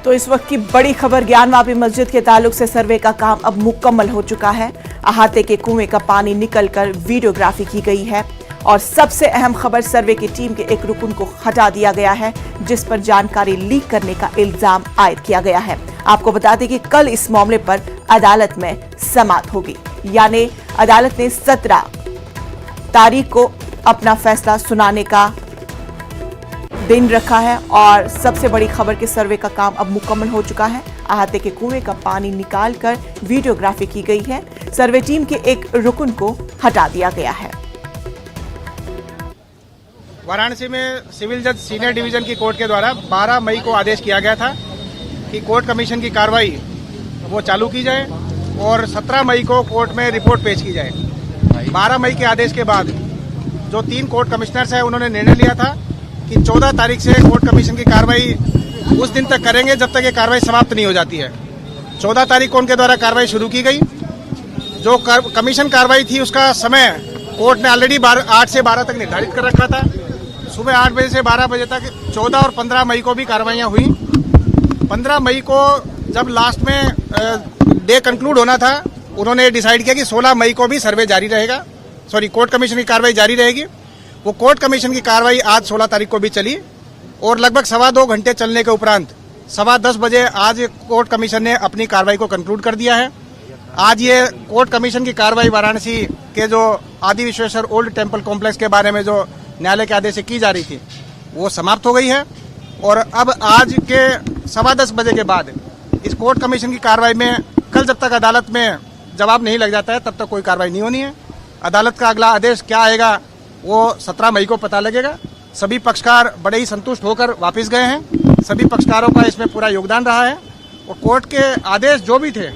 तो इस वक्त की बड़ी खबर, ज्ञानवापी मस्जिद के ताल्लुक से सर्वे का काम अब मुकम्मल हो चुका है। अहाते के कुएं का पानी निकलकर वीडियोग्राफी की गई है और सबसे अहम खबर, सर्वे की टीम के एक रुकन को हटा दिया गया है जिस पर जानकारी लीक करने का इल्जाम आयद किया गया है। आपको बता दें कि कल इस मामले पर अदालत में समाअत होगी, यानी अदालत ने 17 तारीख को अपना फैसला सुनाने का दिन रखा है। और सबसे बड़ी खबर कि सर्वे का काम अब मुकम्मल हो चुका है। अहाते के कुएं का पानी निकालकर वीडियोग्राफी की गई है। सर्वे टीम के एक रुकन को हटा दिया गया है। वाराणसी में सिविल जज सीनियर डिवीजन की कोर्ट के द्वारा 12 मई को आदेश किया गया था कि कोर्ट कमीशन की कार्रवाई वो चालू की जाए और 17 मई को कोर्ट में रिपोर्ट पेश की जाए। 12 मई के आदेश के बाद जो 3 कोर्ट कमिश्नर्स हैं उन्होंने निर्णय लिया था कि 14 तारीख से कोर्ट कमीशन की कार्रवाई उस दिन तक करेंगे जब तक ये कार्रवाई समाप्त नहीं हो जाती है। 14 तारीख को उनके द्वारा कार्रवाई शुरू की गई। जो कमीशन कार्रवाई थी उसका समय कोर्ट ने ऑलरेडी 8 से 12 तक निर्धारित कर रखा था। सुबह 8 बजे से 12 बजे तक 14 और 15 मई को भी कार्रवाइयां हुई। 15 मई को जब लास्ट में डे कंक्लूड होना था, उन्होंने डिसाइड किया कि 16 मई को भी सर्वे जारी रहेगा, कोर्ट कमीशन की कार्रवाई जारी रहेगी। वो कोर्ट कमीशन की कार्रवाई आज 16 तारीख को भी चली और लगभग 2.25 घंटे चलने के उपरांत 10:15 बजे आज कोर्ट कमीशन ने अपनी कार्रवाई को कंक्लूड कर दिया है। आज ये कोर्ट कमीशन की कार्रवाई वाराणसी के जो आदि विश्वेश्वर ओल्ड टेम्पल कॉम्प्लेक्स के बारे में जो न्यायालय के आदेश से की जा रही थी वो समाप्त हो गई है। और अब आज के 10:15 बजे के बाद इस कोर्ट कमीशन की कार्रवाई में कल जब तक अदालत में जवाब नहीं लग जाता है तब तक कोई कार्रवाई नहीं होनी है। अदालत का अगला आदेश क्या आएगा वो 17 मई को पता लगेगा। सभी पक्षकार बड़े ही संतुष्ट होकर वापस गए हैं। सभी पक्षकारों का इसमें पूरा योगदान रहा है और कोर्ट के आदेश जो भी थे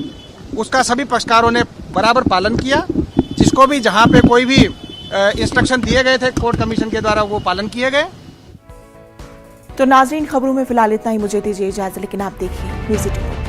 उसका सभी पक्षकारों ने बराबर पालन किया। जिसको भी जहां पे कोई भी इंस्ट्रक्शन दिए गए थे कोर्ट कमीशन के द्वारा वो पालन किए गए। तो नाजरीन, खबरों में फिलहाल इतना ही। मुझे दीजिए इजाजत, लेकिन आप देखिए न्यूज़ 18।